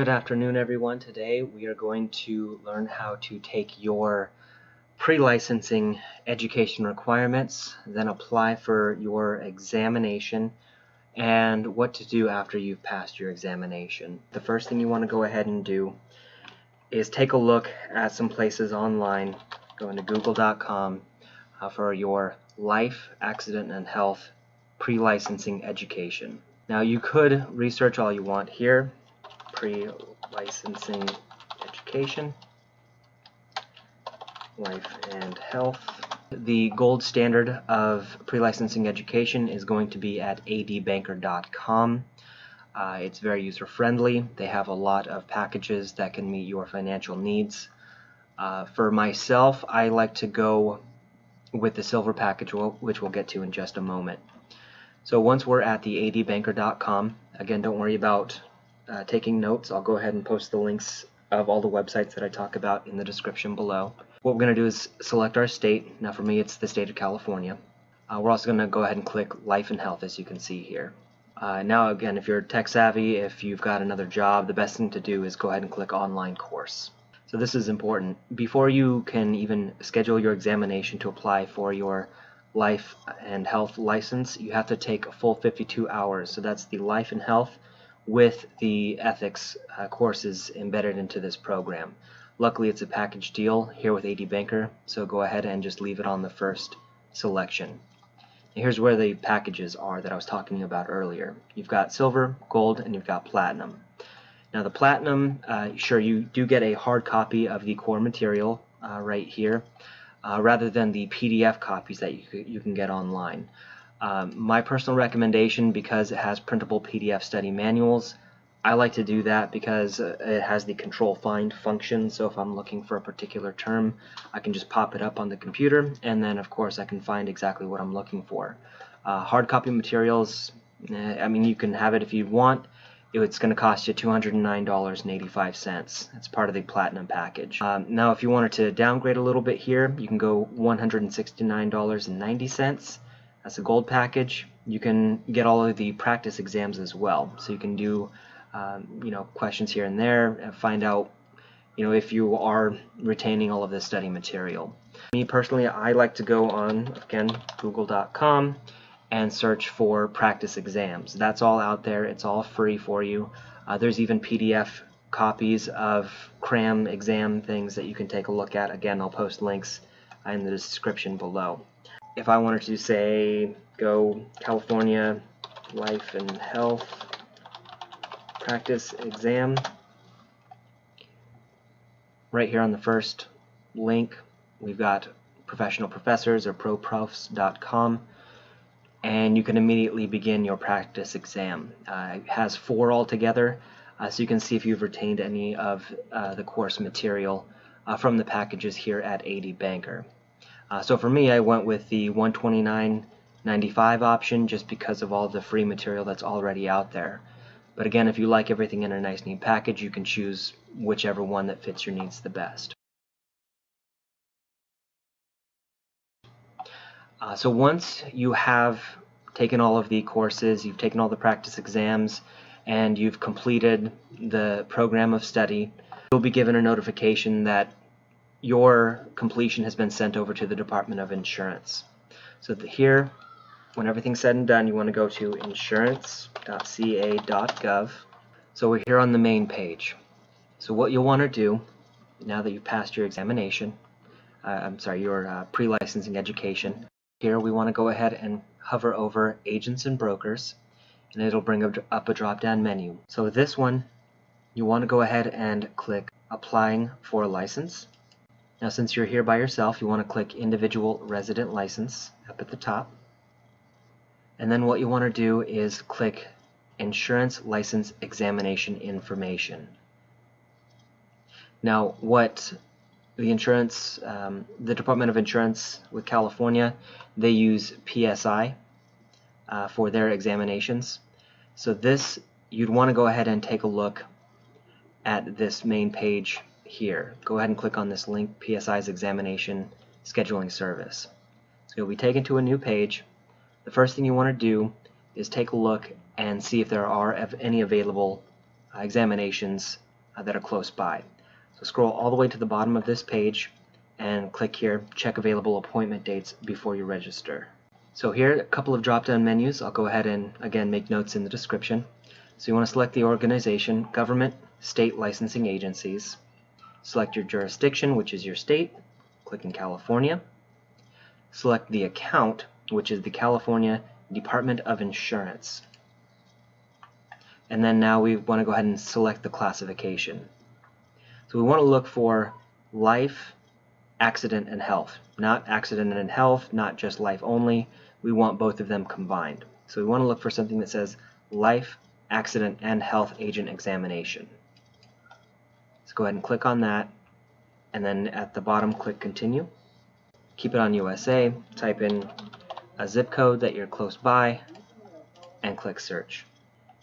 Good afternoon, everyone. Today we are going to learn how to take your pre-licensing education requirements, then apply for your examination, and what to do after you've passed your examination. The first thing you want to go ahead and do is take a look at some places online. Go into google.com for your life, accident, and health pre-licensing education. Now you could research all you want here. Pre-licensing education, life and health. The gold standard of pre-licensing education is going to be at adbanker.com. It's very user-friendly. They have a lot of packages that can meet your financial needs. For myself, I like to go with the silver package, which we'll get to in just a moment. So once we're at the adbanker.com, again, don't worry about taking notes. I'll go ahead and post the links of all the websites that I talk about in the description below. What we're going to do is select our state. Now for me it's the state of California. We're also going to go ahead and click Life and Health, as you can see here. Now again, if you're tech savvy, if you've got another job, the best thing to do is go ahead and click Online Course. So this is important. Before you can even schedule your examination to apply for your life and health license, you have to take a full 52 hours. So that's the life and health with the ethics courses embedded into this program. Luckily it's a package deal here with AD Banker, so go ahead and just leave it on the first selection. And here's where the packages are that I was talking about earlier. You've got silver, gold, and you've got platinum. Now the platinum, sure, you do get a hard copy of the core material right here, rather than the PDF copies that you can get online. My personal recommendation, because it has printable PDF study manuals, I like to do that because it has the control find function. So if I'm looking for a particular term, I can just pop it up on the computer, and then of course I can find exactly what I'm looking for. Hard copy materials, I mean, you can have it if you want. It's going to cost you $209.85. It's part of the platinum package. Now if you wanted to downgrade a little bit here, you can go $169.90. That's a gold package. You can get all of the practice exams as well, so you can do questions here and there and find out if you are retaining all of this study material. Me personally, I like to go on, again, google.com and search for practice exams. That's all out there. It's all free for you. There's even PDF copies of cram exam things that you can take a look at. Again, I'll post links in the description below. If I wanted to say go California Life and Health practice exam, right here on the first link we've got professional professors or proprofs.com, and you can immediately begin your practice exam. It has 4 altogether, so you can see if you've retained any of the course material from the packages here at AD Banker. So for me, I went with the $129.95 option just because of all the free material that's already out there. But again, if you like everything in a nice neat package, you can choose whichever one that fits your needs the best. So once you have taken all of the courses, you've taken all the practice exams, and you've completed the program of study, you'll be given a notification that your completion has been sent over to the Department of Insurance. So here, when everything's said and done, you want to go to insurance.ga.gov. So we're here on the main page. So what you'll want to do, now that you've passed your examination, your pre-licensing education, here we want to go ahead and hover over Agents and Brokers, and it'll bring up a drop-down menu. So with this one, you want to go ahead and click Applying for a License. Now since you're here by yourself, you want to click Individual Resident License up at the top. And then what you want to do is click Insurance License Examination Information. Now what the Department of Insurance with California, they use PSI for their examinations. So you'd want to go ahead and take a look at this main page here. Go ahead and click on this link, PSI's Examination Scheduling Service. So you'll be taken to a new page. The first thing you want to do is take a look and see if there are any available examinations that are close by. So scroll all the way to the bottom of this page and click here, check available appointment dates before you register. So here, a couple of drop-down menus. I'll go ahead and again make notes in the description. So you want to select the organization, government, state licensing agencies. Select your jurisdiction, which is your state. Click in California. Select the account, which is the California Department of Insurance. And then now we want to go ahead and select the classification. So we want to look for life, accident, and health. Not accident and health, not just life only. We want both of them combined. So we want to look for something that says life, accident, and health agent examination. Let's go ahead and click on that, and then at the bottom click continue. Keep it on USA, type in a zip code that you're close by, and click search.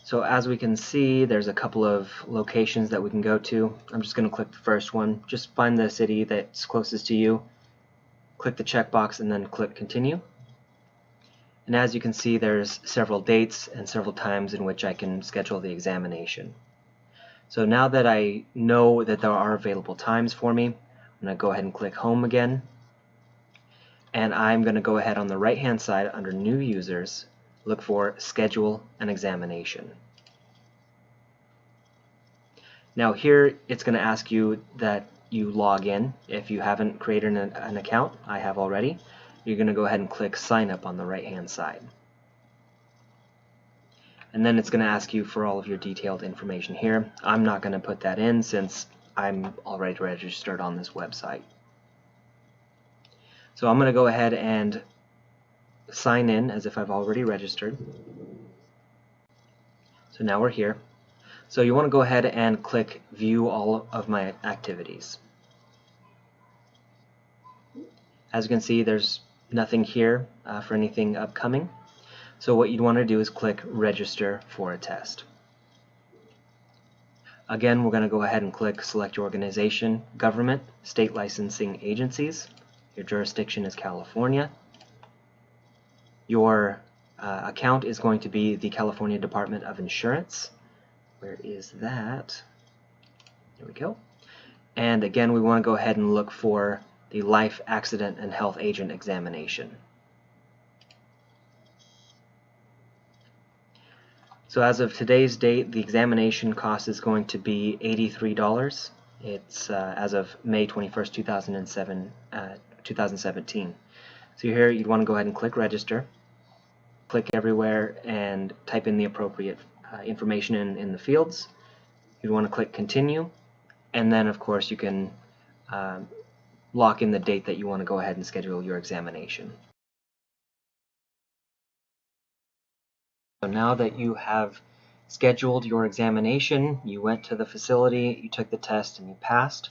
So as we can see, there's a couple of locations that we can go to. I'm just going to click the first one. Just find the city that's closest to you, click the checkbox, and then click continue. And as you can see, there's several dates and several times in which I can schedule the examination. So now that I know that there are available times for me, I'm going to go ahead and click home again. And I'm going to go ahead on the right hand side under new users, look for schedule an examination. Now here it's going to ask you that you log in. If you haven't created an account, I have already. You're going to go ahead and click sign up on the right hand side. And then it's going to ask you for all of your detailed information here. I'm not going to put that in since I'm already registered on this website. So I'm going to go ahead and sign in as if I've already registered. So now we're here. So you want to go ahead and click view all of my activities. As you can see, there's nothing here for anything upcoming. So what you'd want to do is click register for a test. Again, we're going to go ahead and click select your organization, government, state licensing agencies. Your jurisdiction is California. Your account is going to be the California Department of Insurance. Where is that? There we go. And again, we want to go ahead and look for the life, accident, and health agent examination. So as of today's date, the examination cost is going to be $83. It's as of May 21st, 2017. So here you'd want to go ahead and click register. Click everywhere and type in the appropriate information in the fields. You'd want to click continue, and then of course you can lock in the date that you want to go ahead and schedule your examination. So now that you have scheduled your examination, you went to the facility, you took the test, and you passed.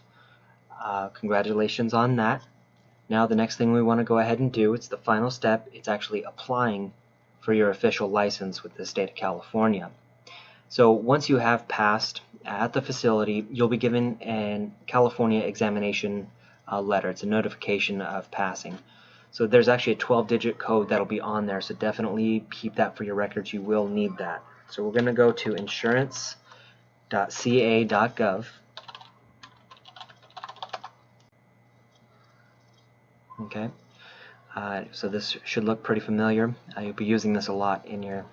Congratulations on that. Now the next thing we want to go ahead and do, it's the final step, it's actually applying for your official license with the state of California. So once you have passed at the facility, you'll be given a California examination letter. It's a notification of passing. So there's actually a 12-digit code that'll be on there, so definitely keep that for your records. You will need that. So we're going to go to insurance.ga.gov. Okay. So this should look pretty familiar. You'll be using this a lot in your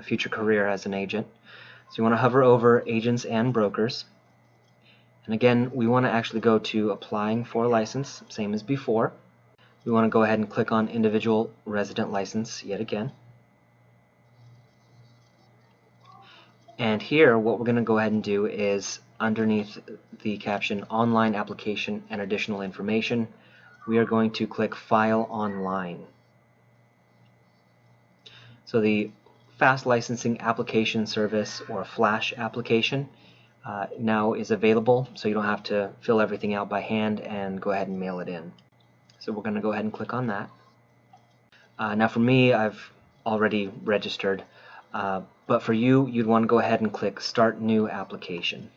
future career as an agent. So you want to hover over agents and brokers. And again, we want to actually go to applying for a license, same as before. We want to go ahead and click on individual resident license yet again. And here what we're going to go ahead and do is underneath the caption online application and additional information, we are going to click File Online. So the Fast Licensing Application Service, or Flash application, now is available, so you don't have to fill everything out by hand and go ahead and mail it in. So we're going to go ahead and click on that. Now for me, I've already registered, but for you, you'd want to go ahead and click Start New Application.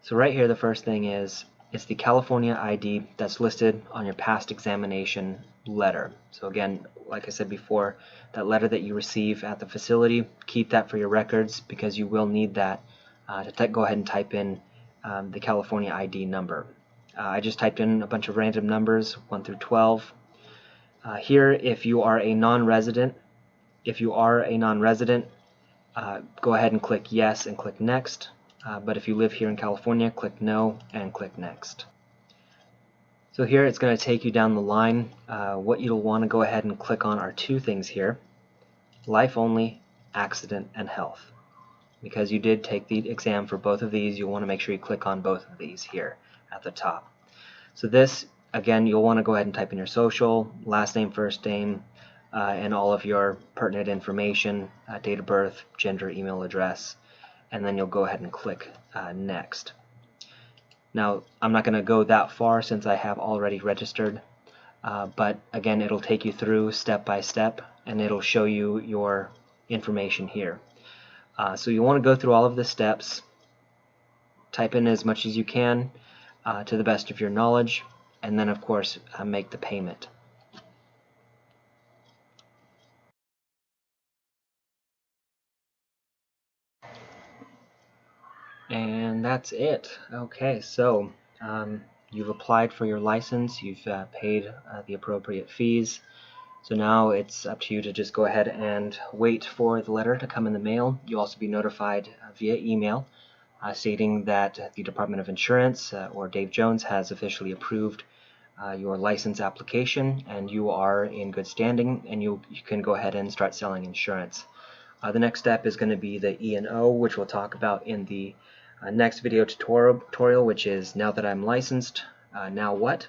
So right here, the first thing is, it's the California ID that's listed on your past examination letter. So again, like I said before, that letter that you receive at the facility, keep that for your records because you will need that to go ahead and type in the California ID number. I just typed in a bunch of random numbers, 1 through 12. Here, if you are a non-resident, go ahead and click yes and click next. But if you live here in California, click no and click next. So here it's going to take you down the line. What you'll want to go ahead and click on are two things here: life only, accident, and health. Because you did take the exam for both of these, you'll want to make sure you click on both of these here at the top. So this, again, you'll want to go ahead and type in your social, last name, first name, and all of your pertinent information, date of birth, gender, email address, and then you'll go ahead and click next. Now, I'm not going to go that far since I have already registered, but again, it'll take you through step by step, and it'll show you your information here. So you want to go through all of the steps, type in as much as you can to the best of your knowledge, and then of course make the payment. And that's it. Okay, so you've applied for your license, you've paid the appropriate fees. So now it's up to you to just go ahead and wait for the letter to come in the mail. You'll also be notified via email stating that the Department of Insurance or Dave Jones has officially approved your license application, and you are in good standing, and you can go ahead and start selling insurance. The next step is going to be the E&O, which we'll talk about in the next video tutorial, which is Now That I'm Licensed, Now What?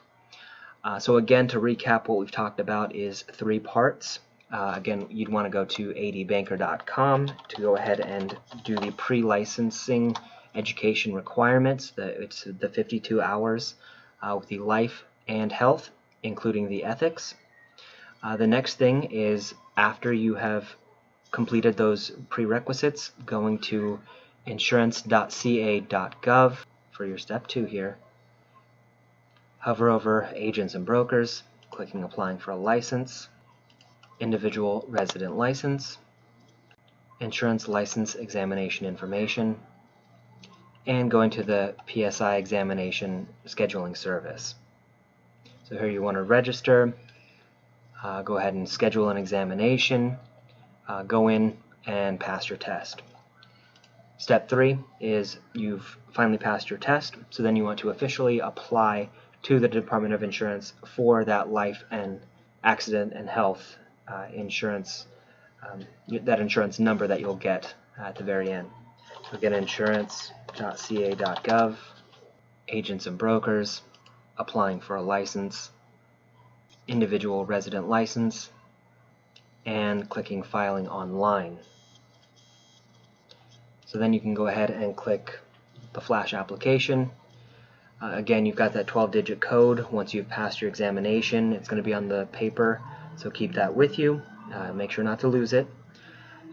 So again, to recap, what we've talked about is 3 parts. Again, you'd want to go to adbanker.com to go ahead and do the pre-licensing education requirements. It's the 52 hours with the life and health, including the ethics. The next thing is, after you have completed those prerequisites, going to insurance.ga.gov for your step 2 here. Hover over Agents and Brokers, clicking Applying for a License, Individual Resident License, Insurance License Examination Information, and going to the PSI Examination Scheduling Service. So here you want to register, go ahead and schedule an examination, go in and pass your test. Step 3 is you've finally passed your test, so then you want to officially apply to the Department of Insurance for that life and accident and health insurance, that insurance number that you'll get at the very end. So again, insurance.ca.gov, Agents and Brokers, Applying for a License, Individual Resident License, and clicking Filing Online. So then you can go ahead and click the Flash Application. Again, you've got that 12-digit code. Once you've passed your examination, it's going to be on the paper, so keep that with you. Make sure not to lose it.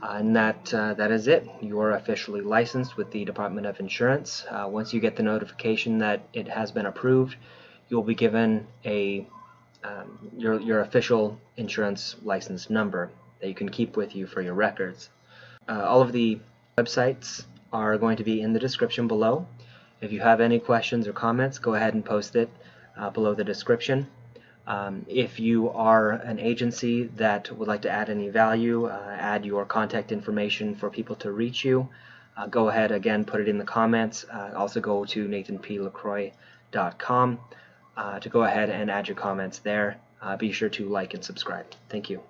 And that is it. You are officially licensed with the Department of Insurance. Once you get the notification that it has been approved, you'll be given your official insurance license number that you can keep with you for your records. All of the websites are going to be in the description below. If you have any questions or comments, go ahead and post it below the description. If you are an agency that would like to add any value, add your contact information for people to reach you, go ahead, again, put it in the comments. Also go to nathanplacroix.com to go ahead and add your comments there. Be sure to like and subscribe. Thank you.